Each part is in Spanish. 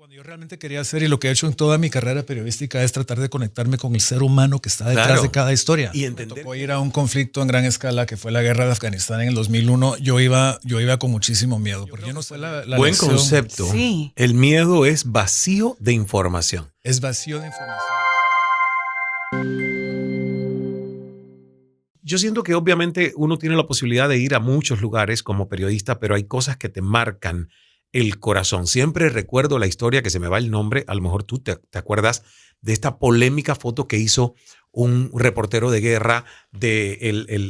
Cuando yo realmente quería hacer y lo que he hecho en toda mi carrera periodística es tratar de conectarme con el ser humano que está detrás de cada historia. Y me tocó ir a un conflicto en gran escala que fue la guerra de Afganistán en el 2001. Yo iba con muchísimo miedo. Porque yo no fue la Buen lección. concepto. Sí. El miedo es vacío de información. Es vacío de información. Yo siento que obviamente uno tiene la posibilidad de ir a muchos lugares como periodista, pero hay cosas que te marcan el corazón. Siempre recuerdo la historia, que se me va el nombre, a lo mejor tú te acuerdas de esta polémica foto que hizo un reportero de guerra de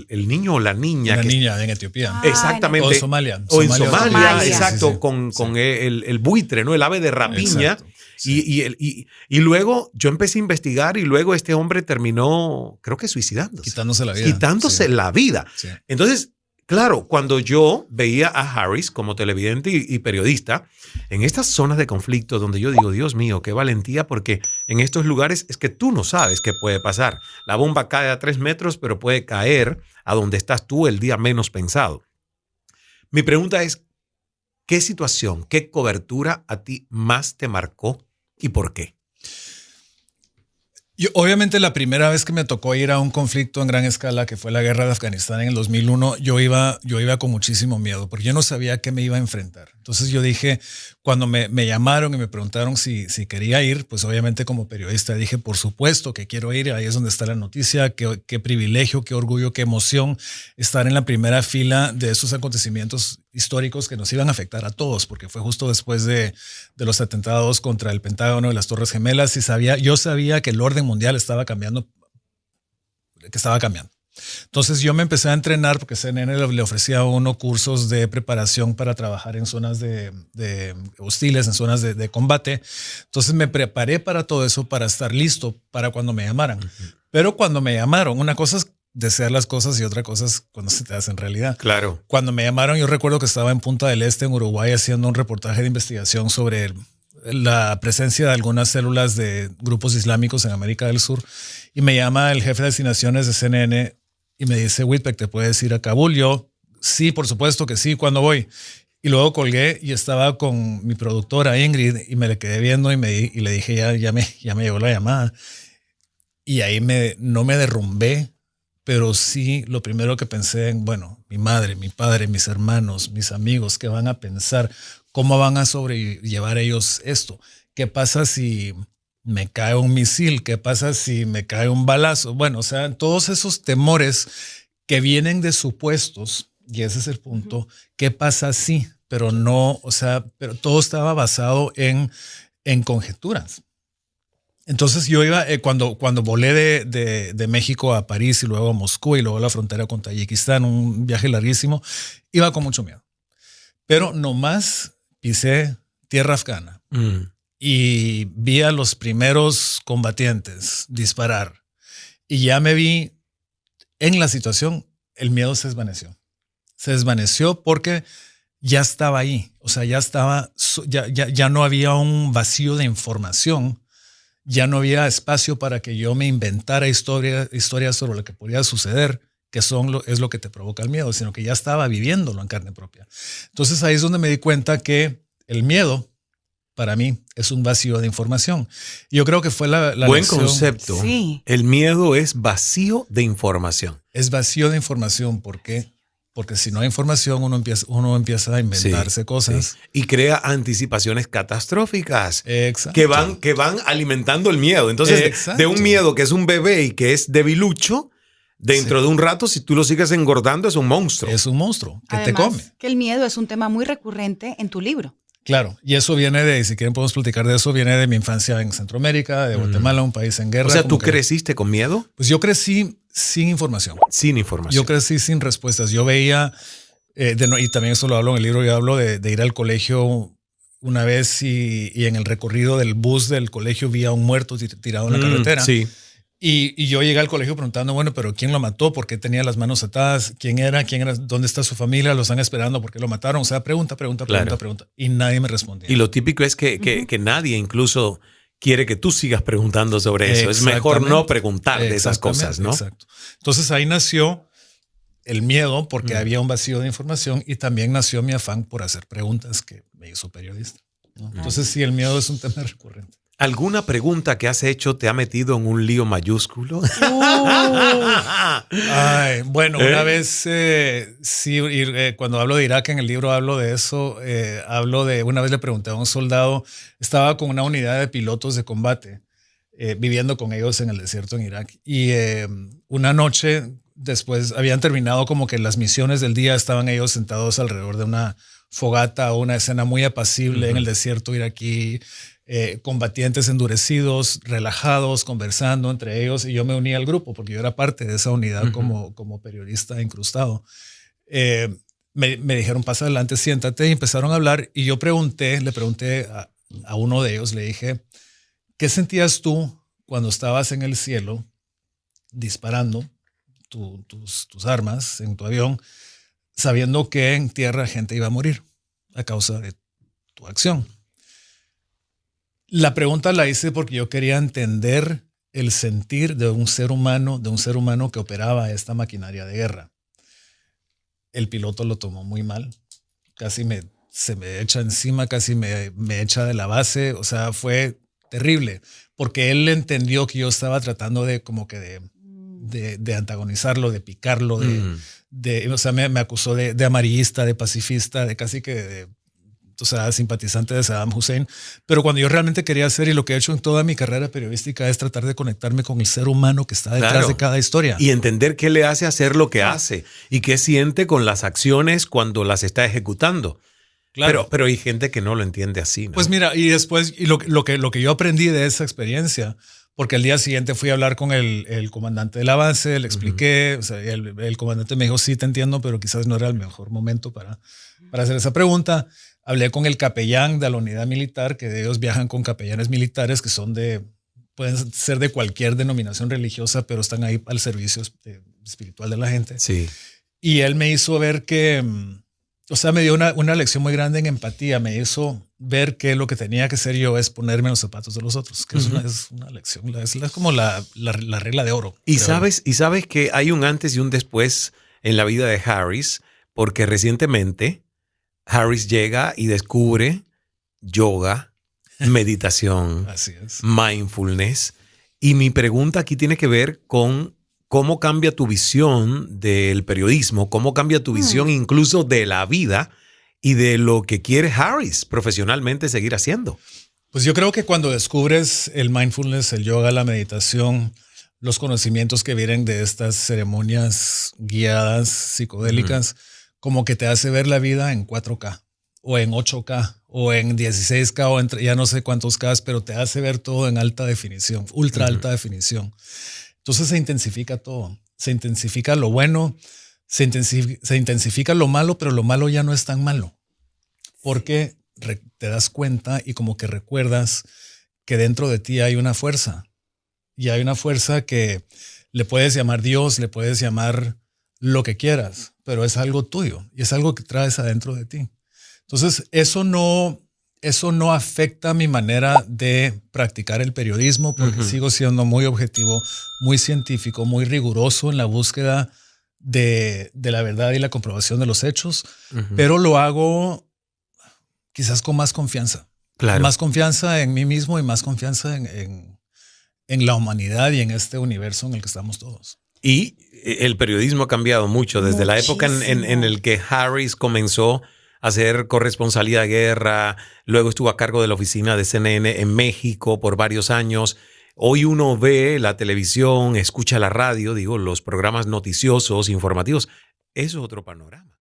el niño o la niña. Una niña en Etiopía. Exactamente. O en Somalia. O en Somalia, Sí, exacto, sí, sí. con el buitre, ¿no? El ave de rapiña. Exacto, sí. Y luego yo empecé a investigar y luego este hombre terminó, creo que suicidándose. Quitándose la vida. Quitándose Sí. la vida. Sí. Entonces, claro, cuando yo veía a Harris como televidente y periodista, en estas zonas de conflicto donde yo digo, Dios mío, qué valentía, porque en estos lugares es que tú no sabes qué puede pasar. La bomba cae a 3 metros, pero puede caer a donde estás tú el día menos pensado. Mi pregunta es, ¿qué situación, qué cobertura a ti más te marcó y por qué? Obviamente la primera vez que me tocó ir a un conflicto en gran escala, que fue la guerra de Afganistán en el 2001, yo iba con muchísimo miedo porque yo no sabía a qué me iba a enfrentar. Entonces yo dije, cuando me llamaron y me preguntaron si quería ir, pues obviamente como periodista dije, por supuesto que quiero ir. Ahí es donde está la noticia. Qué privilegio, qué orgullo, qué emoción estar en la primera fila de esos acontecimientos históricos que nos iban a afectar a todos, porque fue justo después de los atentados contra el Pentágono y las Torres Gemelas, y yo sabía que el orden mundial estaba cambiando. Entonces yo me empecé a entrenar porque CNN le ofrecía a uno cursos de preparación para trabajar en zonas de hostiles, en zonas de combate. Entonces me preparé para todo eso, para estar listo para cuando me llamaran. Pero cuando me llamaron, una cosa es desear las cosas y otra cosa es cuando se te hacen realidad. Claro. Cuando me llamaron, yo recuerdo que estaba en Punta del Este, en Uruguay, haciendo un reportaje de investigación sobre la presencia de algunas células de grupos islámicos en América del Sur. Y me llama el jefe de asignaciones de CNN y me dice, Whitbeck, ¿te puedes ir a Kabul? Yo, sí, por supuesto que sí, ¿cuándo voy? Y luego colgué y estaba con mi productora Ingrid y me le quedé viendo y le dije, ya me llegó la llamada. Y ahí no me derrumbé, pero sí lo primero que pensé en, bueno, mi madre, mi padre, mis hermanos, mis amigos, ¿qué van a pensar? ¿Cómo van a sobrellevar ellos esto? ¿Qué pasa si me cae un misil? ¿Qué pasa si me cae un balazo? Bueno, o sea, todos esos temores que vienen de supuestos, y ese es el punto, ¿qué pasa si? Pero no, o sea, pero todo estaba basado en conjeturas. Entonces yo iba, cuando volé de México a París y luego a Moscú y luego a la frontera con Tayikistán, un viaje larguísimo, iba con mucho miedo. Pero nomás pisé tierra afgana y vi a los primeros combatientes disparar y ya me vi en la situación, el miedo se desvaneció. Se desvaneció porque ya estaba ahí, o sea, ya no había un vacío de información. Ya no había espacio para que yo me inventara historias sobre lo que podría suceder, que es lo que te provoca el miedo, sino que ya estaba viviéndolo en carne propia. Entonces ahí es donde me di cuenta que el miedo, para mí, es un vacío de información. Yo creo que fue la Buen lección. concepto. Sí. El miedo es vacío de información. Es vacío de información. ¿Por qué? Porque si no hay información, uno empieza a inventarse cosas. Sí. Y crea anticipaciones catastróficas. Exacto. Que van alimentando el miedo. Entonces, Exacto. de un miedo que es un bebé y que es debilucho, dentro de un rato, si tú lo sigues engordando, es un monstruo. Es un monstruo que Además, te come. que el miedo es un tema muy recurrente en tu libro. Claro, y eso viene si quieren podemos platicar de eso, viene de mi infancia en Centroamérica, de Guatemala, un país en guerra. O sea, ¿tú creciste con miedo? Pues yo crecí sin información. Sin información. Yo crecí sin respuestas. Yo veía, y también eso lo hablo en el libro, yo hablo de ir al colegio una vez y en el recorrido del bus del colegio vi a un muerto tirado en la carretera. Sí. Y yo llegué al colegio preguntando, bueno, pero ¿quién lo mató? ¿Por qué tenía las manos atadas? ¿Quién era? ¿Dónde está su familia? ¿Lo están esperando? ¿Por qué lo mataron? O sea, pregunta. Y nadie me respondía. Y lo típico es que nadie incluso quiere que tú sigas preguntando sobre eso. Es mejor no preguntar de esas cosas, ¿no? Exacto. Entonces ahí nació el miedo porque había un vacío de información y también nació mi afán por hacer preguntas que me hizo periodista. ¿no? Entonces sí, el miedo es un tema recurrente. ¿Alguna pregunta que has hecho te ha metido en un lío mayúsculo? Ay, bueno, una vez, sí, cuando hablo de Irak en el libro hablo de eso, una vez le pregunté a un soldado, estaba con una unidad de pilotos de combate, viviendo con ellos en el desierto en Irak, y una noche después habían terminado como que las misiones del día, estaban ellos sentados alrededor de una fogata, una escena muy apacible en el desierto iraquí, combatientes endurecidos, relajados, conversando entre ellos, y yo me uní al grupo porque yo era parte de esa unidad como periodista incrustado. Me dijeron, pasa adelante, siéntate, y empezaron a hablar, y yo le pregunté a uno de ellos, le dije, ¿qué sentías tú cuando estabas en el cielo disparando tus armas en tu avión, sabiendo que en tierra gente iba a morir a causa de tu acción? La pregunta la hice porque yo quería entender el sentir de un ser humano que operaba esta maquinaria de guerra. El piloto lo tomó muy mal, se me echa encima, casi me echa de la base, o sea, fue terrible, porque él entendió que yo estaba tratando de antagonizarlo, de picarlo, o sea, me acusó de amarillista, de pacifista, de casi que o sea, simpatizante de Saddam Hussein, pero cuando yo realmente quería hacer, y lo que he hecho en toda mi carrera periodística, es tratar de conectarme con el ser humano que está detrás de cada historia. Y entender qué le hace hacer lo que hace y qué siente con las acciones cuando las está ejecutando. Claro. Pero hay gente que no lo entiende así, ¿no? Pues mira, y después, y lo que yo aprendí de esa experiencia, porque al día siguiente fui a hablar con el comandante de la base, le expliqué, o sea, el comandante me dijo, sí, te entiendo, pero quizás no era el mejor momento para hacer esa pregunta. Hablé con el capellán de la unidad militar, que ellos viajan con capellanes militares que pueden ser de cualquier denominación religiosa, pero están ahí al servicio espiritual de la gente. Sí. Y él me hizo ver que, o sea, me dio una lección muy grande en empatía. Me hizo ver que lo que tenía que hacer yo es ponerme en los zapatos de los otros, que es una lección, es como la regla de oro. Y sabes que hay un antes y un después en la vida de Harris, porque recientemente Harris llega y descubre yoga, meditación, Así es. mindfulness. Y mi pregunta aquí tiene que ver con cómo cambia tu visión del periodismo, cómo cambia tu visión incluso de la vida y de lo que quiere Harris profesionalmente seguir haciendo. Pues yo creo que cuando descubres el mindfulness, el yoga, la meditación, los conocimientos que vienen de estas ceremonias guiadas, psicodélicas, como que te hace ver la vida en 4K o en 8K o en 16K o ya no sé cuántos K, pero te hace ver todo en alta definición, ultra alta definición. Entonces se intensifica todo, se intensifica lo bueno, se intensifica lo malo, pero lo malo ya no es tan malo porque te das cuenta y como que recuerdas que dentro de ti hay una fuerza y hay una fuerza que le puedes llamar Dios, le puedes llamar lo que quieras, pero es algo tuyo y es algo que traes adentro de ti. Entonces, eso no afecta mi manera de practicar el periodismo porque sigo siendo muy objetivo, muy científico, muy riguroso en la búsqueda de la verdad y la comprobación de los hechos, pero lo hago quizás con más confianza. Claro. Más confianza en mí mismo y más confianza en la humanidad y en este universo en el que estamos todos. Y el periodismo ha cambiado mucho desde la época en el que Harris comenzó a hacer corresponsalía de guerra, luego estuvo a cargo de la oficina de CNN en México por varios años. Hoy uno ve la televisión, escucha la radio, los programas noticiosos, informativos. Es otro panorama.